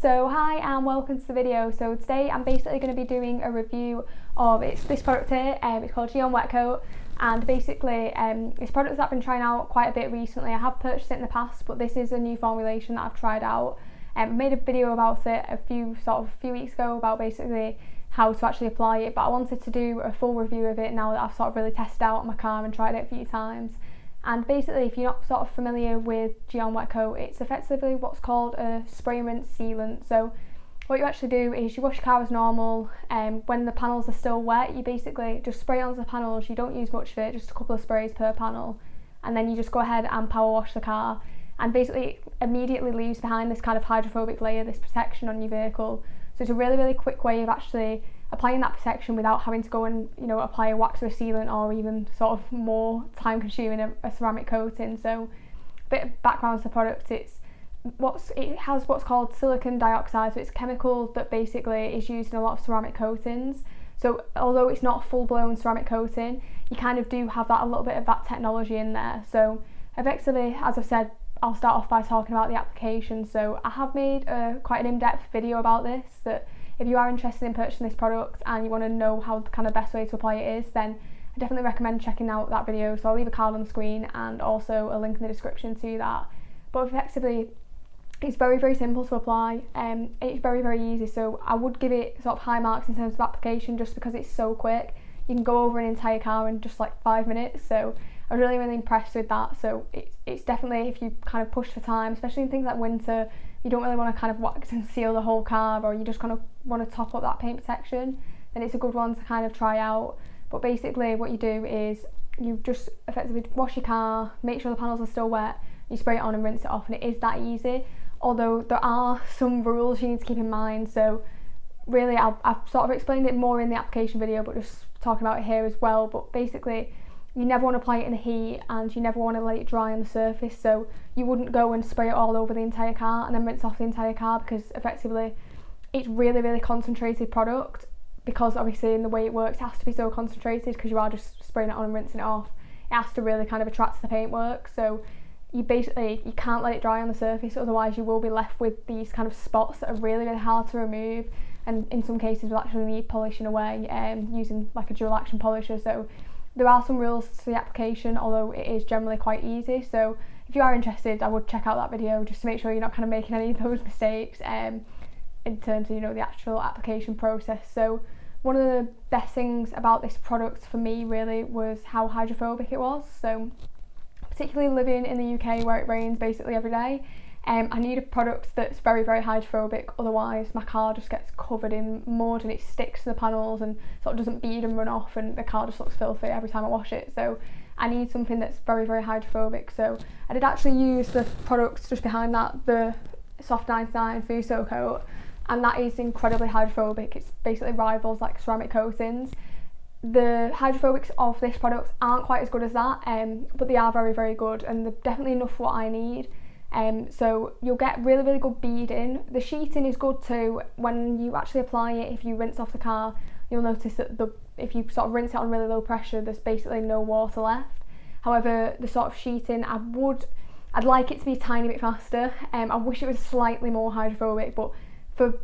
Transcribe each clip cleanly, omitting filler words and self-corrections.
So hi and welcome to the video. So today I'm basically going to be doing a review of this product here. It's called GYEON Wet Coat, and basically it's products that I've been trying out quite a bit recently. I have purchased it in the past, but this is a new formulation that I've tried out. I made a video about it a few weeks ago about basically how to actually apply it, but I wanted to do a full review of it now that I've sort of really tested out on my car and tried it a few times. And basically, if you're not sort of familiar with GYEON Wet Coat, it's effectively what's called a spray and rinse sealant. So what you actually do is you wash your car as normal, when the panels are still wet, you basically just spray onto the panels. You don't use much of it, just a couple of sprays per panel, and then you just go ahead and power wash the car, and basically it immediately leaves behind this kind of hydrophobic layer, this protection on your vehicle. So it's a really quick way of actually applying that protection without having to go and apply a wax or a sealant, or even sort of more time consuming a ceramic coating. So a bit of background to the product: it has what's called silicon dioxide, so it's a chemical that basically is used in a lot of ceramic coatings. So although it's not a full-blown ceramic coating, you kind of do have that a little bit of that technology in there. So effectively, as I've said, I'll start off by talking about the application. So I have made quite an in-depth video about this, that if you are interested in purchasing this product and you want to know how the kind of best way to apply it is, then I definitely recommend checking out that video. So I'll leave a card on the screen and also a link in the description to that. But effectively, it's very simple to apply. It's very easy, so I would give it sort of high marks in terms of application just because it's so quick. You can go over an entire car in just like 5 minutes, so I was really impressed with that. So it's definitely, if you kind of push for time, especially in things like winter, you don't really want to kind of wax and seal the whole car, or you just kind of want to top up that paint protection, then it's a good one to kind of try out. But basically what you do is you just effectively wash your car, make sure the panels are still wet, you spray it on and rinse it off, and it is that easy. Although there are some rules you need to keep in mind, so really I've sort of explained it more in the application video, but just talking about it here as well. But basically, you never want to apply it in the heat, and you never want to let it dry on the surface. So you wouldn't go and spray it all over the entire car and then rinse off the entire car, because effectively it's really concentrated product, because obviously in the way it works it has to be so concentrated, because you are just spraying it on and rinsing it off. It has to really kind of attract the paintwork, so you can't let it dry on the surface, otherwise you will be left with these kind of spots that are really hard to remove, and in some cases will actually need polishing away using like a dual action polisher. So there are some rules to the application, although it is generally quite easy. So if you are interested, I would check out that video just to make sure you're not kind of making any of those mistakes in terms of the actual application process. So one of the best things about this product for me really was how hydrophobic it was. So particularly living in the UK where it rains basically every day, I need a product that's very hydrophobic, otherwise my car just gets covered in mud and it sticks to the panels and sort of doesn't bead and run off, and the car just looks filthy every time I wash it. So I need something that's very hydrophobic. So I did actually use the products just behind that, the Soft 99 Fuso coat, and that is incredibly hydrophobic. It basically rivals like ceramic coatings. The hydrophobics of this product aren't quite as good as that, but they are very good, and they're definitely enough for what I need. So you'll get really good beading. The sheeting is good too. When you actually apply it, if you rinse off the car, you'll notice that if you sort of rinse it on really low pressure, there's basically no water left. However, the sort of sheeting, I'd like it to be a tiny bit faster. I wish it was slightly more hydrophobic, but for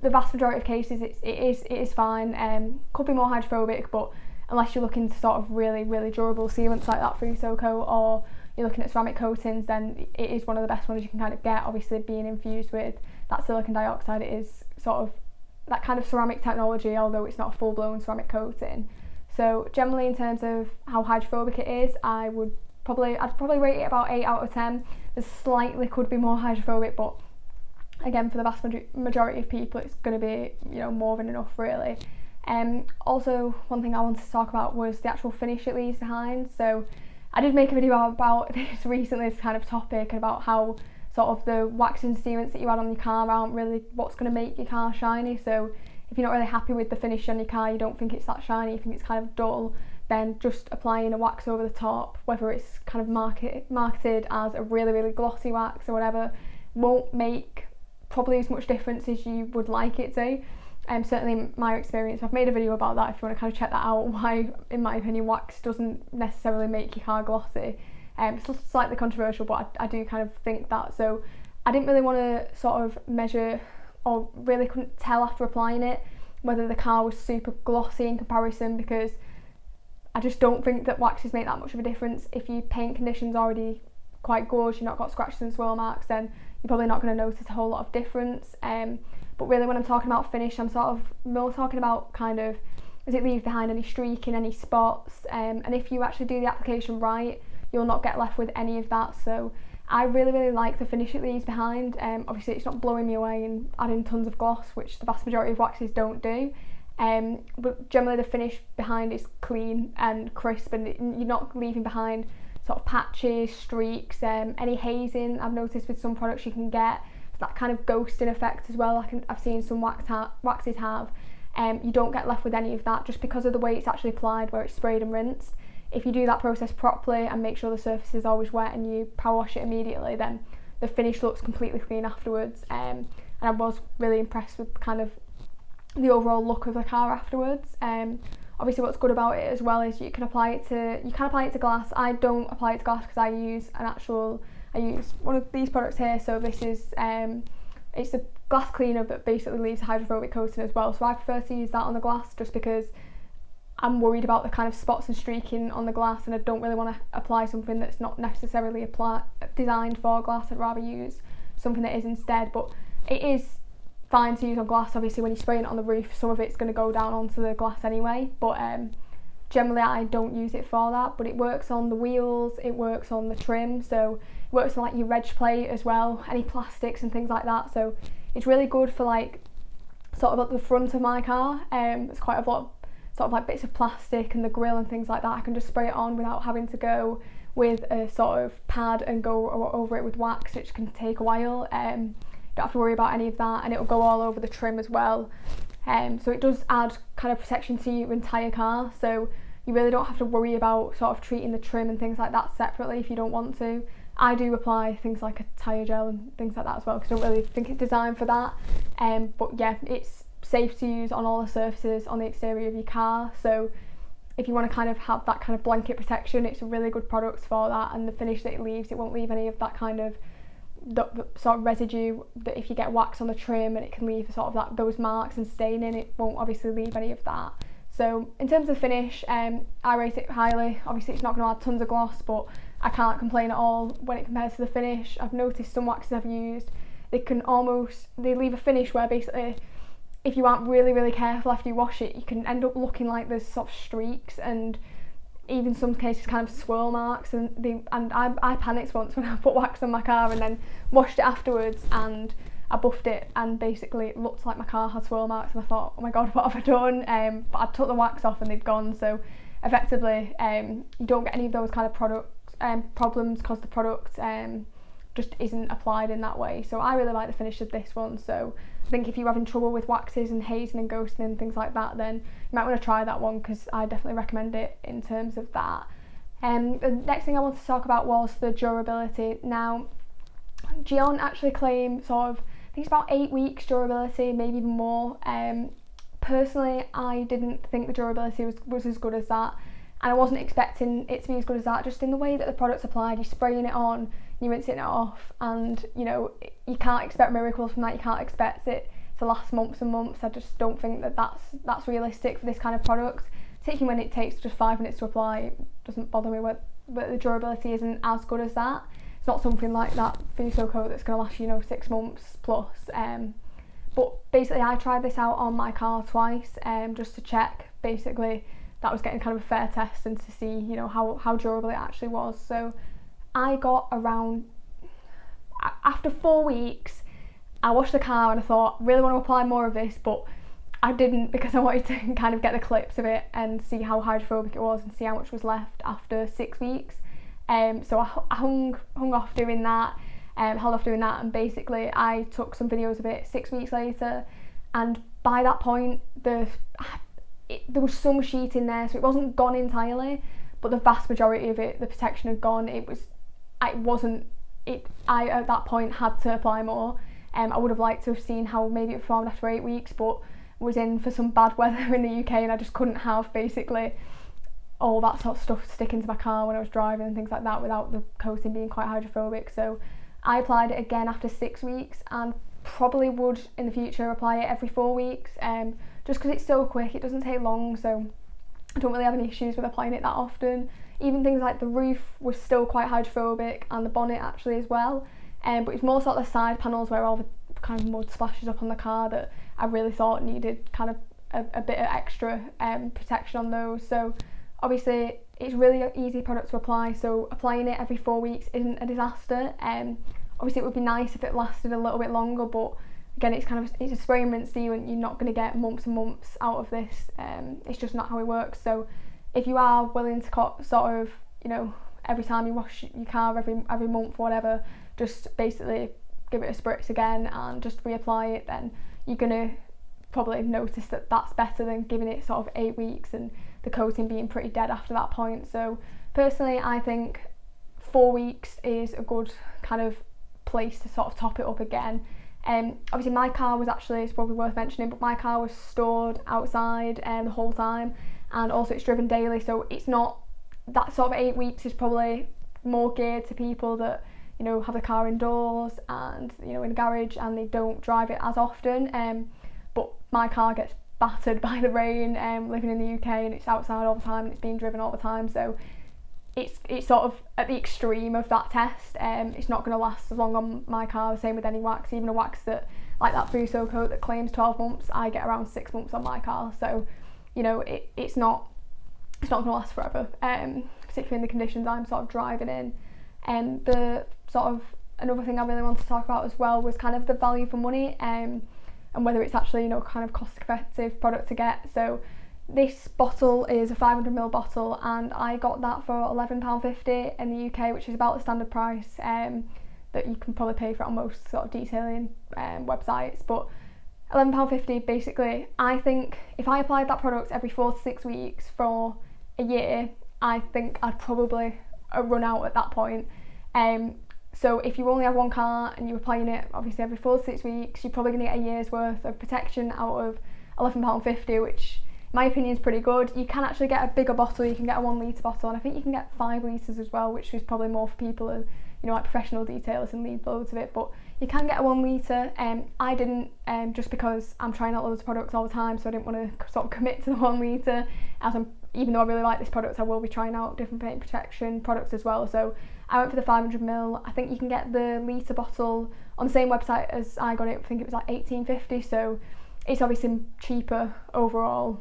the vast majority of cases it is fine. Could be more hydrophobic, but unless you're looking to sort of really durable sealants like that Fuso coat, or you're looking at ceramic coatings, then it is one of the best ones you can kind of get. Obviously being infused with that silicon dioxide, it is sort of that kind of ceramic technology, although it's not a full-blown ceramic coating. So generally in terms of how hydrophobic it is, I'd probably rate it about 8 out of 10. There slightly could be more hydrophobic, but again, for the vast majority of people it's going to be more than enough really. Also, one thing I wanted to talk about was the actual finish it leaves behind. So I did make a video about this recently, this kind of topic, about how sort of the wax and sealants that you add on your car aren't really what's going to make your car shiny. So if you're not really happy with the finish on your car, you don't think it's that shiny, you think it's kind of dull, then just applying a wax over the top, whether it's kind of marketed as a really glossy wax or whatever, won't make probably as much difference as you would like it to. Certainly in my experience, I've made a video about that if you want to kind of check that out, why in my opinion wax doesn't necessarily make your car glossy. It's slightly controversial, but I do kind of think that. So I didn't really want to sort of measure or really couldn't tell after applying it whether the car was super glossy in comparison, because I just don't think that waxes make that much of a difference. If your paint condition's already quite good, you've not got scratches and swirl marks, then you're probably not going to notice a whole lot of difference. But really, when I'm talking about finish, I'm sort of more talking about kind of, does it leave behind any streaking, any spots, and if you actually do the application right, you'll not get left with any of that. So I really like the finish it leaves behind. Obviously it's not blowing me away and adding tons of gloss, which the vast majority of waxes don't do, but generally the finish behind is clean and crisp, and you're not leaving behind sort of patches, streaks, any hazing. I've noticed with some products you can get that kind of ghosting effect as well. I've seen some waxes have. You don't get left with any of that just because of the way it's actually applied, where it's sprayed and rinsed. If you do that process properly and make sure the surface is always wet and you power wash it immediately, then the finish looks completely clean afterwards. And I was really impressed with kind of the overall look of the car afterwards. Obviously what's good about it as well is you can apply it to glass. I don't apply it to glass because I use one of these products here. So this is it's a glass cleaner but basically leaves hydrophobic coating as well, so I prefer to use that on the glass just because I'm worried about the kind of spots and streaking on the glass, and I don't really want to apply something that's not necessarily designed for glass. I'd rather use something that is instead. But it is fine to use on glass. Obviously when you're spraying it on the roof, some of it's going to go down onto the glass anyway, but generally I don't use it for that. But it works on the wheels, it works on the trim, so it works on like your reg plate as well, any plastics and things like that. So it's really good for like sort of at the front of my car. There's quite a lot of sort of like bits of plastic and the grille and things like that. I can just spray it on without having to go with a sort of pad and go over it with wax, which can take a while. Don't have to worry about any of that, and it'll go all over the trim as well. So it does add kind of protection to your entire car, so you really don't have to worry about sort of treating the trim and things like that separately if you don't want to. I do apply things like a tyre gel and things like that as well because I don't really think it's designed for that. But yeah, it's safe to use on all the surfaces on the exterior of your car, so if you want to kind of have that kind of blanket protection, it's a really good product for that. And the finish that it leaves, it won't leave any of that kind of the sort of residue that if you get wax on the trim, and it can leave sort of those marks and staining, it won't obviously leave any of that. So in terms of finish, I rate it highly. Obviously it's not going to add tons of gloss, but I can't complain at all when it compares to the finish. I've noticed some waxes I've used, they leave a finish where basically if you aren't really careful after you wash it, you can end up looking like there's sort of streaks and even some cases kind of swirl marks, and I panicked once when I put wax on my car and then washed it afterwards, and I buffed it and basically it looked like my car had swirl marks, and I thought, oh my god, what have I done? But I took the wax off and they'd gone. So effectively you don't get any of those kind of problems because the product just isn't applied in that way. So I really like the finish of this one. So I think if you're having trouble with waxes and hazing and ghosting and things like that, then you might want to try that one, because I definitely recommend it in terms of that. The next thing I wanted to talk about was the durability. Now GYEON actually claim sort of, I think it's about 8 weeks durability, maybe even more. Personally, I didn't think the durability was as good as that, and I wasn't expecting it to be as good as that, just in the way that the product's applied. You're spraying it on, you're rinsing it off, and you know, you can't expect miracles from that. You can't expect it to last months and months. I just don't think that that's realistic for this kind of product, particularly when it takes just 5 minutes to apply. It doesn't bother me but the durability isn't as good as that. It's not something like that Fuso coat that's going to last, you know, 6 months plus. But basically I tried this out on my car twice, just to check basically that I was getting kind of a fair test and to see, you know, how durable it actually was. So I got around, after 4 weeks, I washed the car and I thought, really want to apply more of this, but I didn't, because I wanted to kind of get the clips of it and see how hydrophobic it was and see how much was left after 6 weeks. So I hung off doing that, held off doing that, and basically I took some videos of it 6 weeks later, and by that point there was some sheet in there, so it wasn't gone entirely, but the vast majority of it, the protection had gone. I at that point had to apply more. I would have liked to have seen how maybe it performed after 8 weeks, but was in for some bad weather in the UK and I just couldn't have basically all that sort of stuff sticking to my car when I was driving and things like that without the coating being quite hydrophobic. So I applied it again after 6 weeks, and probably would in the future apply it every 4 weeks, just because it's so quick, it doesn't take long, so I don't really have any issues with applying it that often. Even things like the roof was still quite hydrophobic, and the bonnet actually as well, but it's more sort of the side panels where all the kind of mud splashes up on the car that I really thought needed kind of a bit of extra protection on those. So obviously it's really an easy product to apply, so applying it every 4 weeks isn't a disaster. Obviously it would be nice if it lasted a little bit longer, but again, it's a spray and rinse, so you're not going to get months and months out of this. It's just not how it works. So if you are willing to sort of, you know, every time you wash your car, every month or whatever, just basically give it a spritz again and just reapply it, then you're going to probably notice that that's better than giving it sort of 8 weeks and the coating being pretty dead after that point. So personally, I think 4 weeks is a good kind of place to sort of top it up again. Obviously my car was actually, it's probably worth mentioning, but my car was stored outside the whole time, and also it's driven daily, so it's not, that sort of 8 weeks is probably more geared to people that, you know, have a car indoors and, you know, in a garage, and they don't drive it as often. But my car gets battered by the rain, living in the UK, and it's outside all the time and it's being driven all the time, so it's sort of at the extreme of that test. It's not going to last as long on my car. The same with any wax, even a wax that, like that Fuso coat that claims 12 months, I get around 6 months on my car. So, you know, it's not going to last forever, particularly in the conditions I'm sort of driving in. And the sort of another thing I really wanted to talk about as well was kind of the value for money, and whether it's actually, you know, kind of cost effective product to get. So this bottle is a 500ml bottle, and I got that for £11.50 in the UK, which is about the standard price that you can probably pay for it on most sort of detailing websites. But £11.50, basically, I think if I applied that product every 4 to 6 weeks for a year, I think I'd probably run out at that point. So if you only have one car and you're applying it obviously every 4 to 6 weeks, you're probably going to get a year's worth of protection out of £11.50, which in my opinion is pretty good. You can actually get a bigger bottle, you can get a 1 litre bottle, and I think you can get 5 litres as well, which is probably more for people who, you know, like professional detailers and need loads of it, but you can get a 1 litre. I didn't, just because I'm trying out loads of products all the time, so I didn't want to sort of commit to the 1 litre, even though I really like this product, I will be trying out different paint protection products as well. So I went for the 500ml. I think you can get the litre bottle on the same website as I got it. I think it was like £18.50, so it's obviously cheaper overall.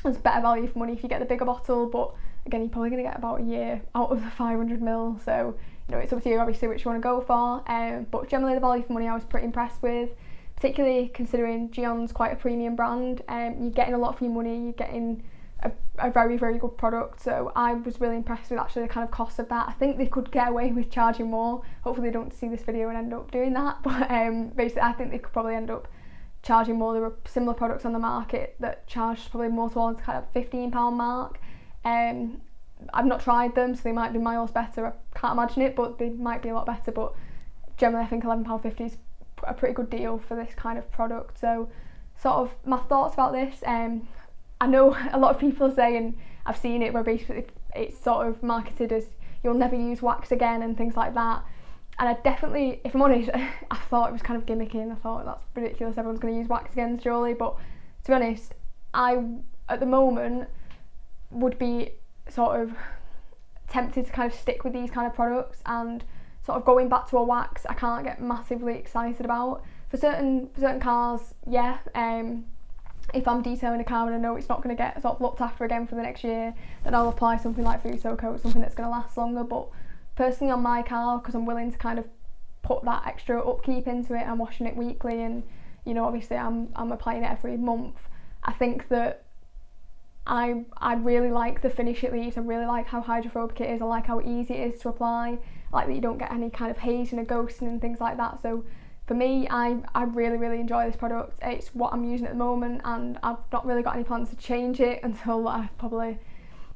It's better value for money if you get the bigger bottle, but again, you're probably going to get about a year out of the 500ml, so, you know, it's up to you obviously which you want to go for. But generally the value for money I was pretty impressed with, particularly considering GYEON's quite a premium brand. You're getting a lot for your money, you're getting a very, very good product, so I was really impressed with actually the kind of cost of that. I think they could get away with charging more. Hopefully they don't see this video and end up doing that, but basically I think they could probably end up charging more. There were similar products on the market that charged probably more towards kind of £15 mark. I've not tried them, so they might be miles better. I can't imagine it, but they might be a lot better. But generally I think £11.50 is a pretty good deal for this kind of product. So sort of my thoughts about this, I know a lot of people say, and I've seen it, where basically it's sort of marketed as you'll never use wax again and things like that. And I definitely, if I'm honest, I thought it was kind of gimmicky, and I thought that's ridiculous, everyone's going to use wax again surely. But to be honest, I at the moment would be sort of tempted to kind of stick with these kind of products, and sort of going back to a wax I can't get massively excited about. For certain cars, yeah, if I'm detailing a car and I know it's not going to get sort of looked after again for the next year, then I'll apply something like Fuso coat, something that's going to last longer. But personally on my car, because I'm willing to kind of put that extra upkeep into it, I'm washing it weekly, and, you know, obviously I'm applying it every month, I think that I really like the finish it leaves. I really like how hydrophobic it is. I like how easy it is to apply. I like that you don't get any kind of hazing or ghosting and things like that. So for me, I really, really enjoy this product. It's what I'm using at the moment, and I've not really got any plans to change it until I probably,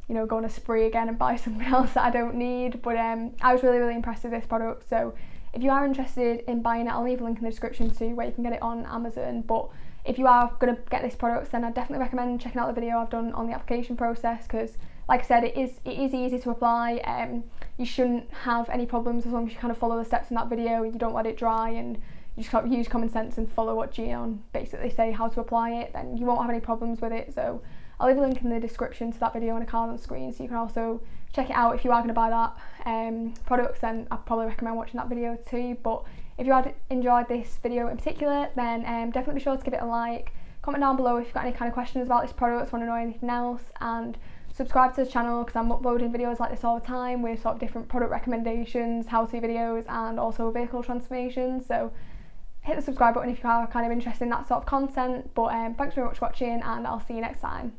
you know, go on a spree again and buy something else that I don't need. But I was really, really impressed with this product. So if you are interested in buying it, I'll leave a link in the description to where you can get it on Amazon. But if you are going to get this product, then I definitely recommend checking out the video I've done on the application process, because like I said, it is easy to apply. You shouldn't have any problems as long as you kind of follow the steps in that video, you don't let it dry, and you just got to use common sense and follow what GYEON basically say how to apply it, then you won't have any problems with it. So I'll leave a link in the description to that video and a card on screen, so you can also check it out if you are going to buy that products. Then I'd probably recommend watching that video too. But if you had enjoyed this video in particular, then definitely be sure to give it a like, comment down below if you've got any kind of questions about this product, want to know anything else, and subscribe to the channel because I'm uploading videos like this all the time with sort of different product recommendations, how-to videos, and also vehicle transformations. So hit the subscribe button if you are kind of interested in that sort of content. But thanks very much for watching, and I'll see you next time.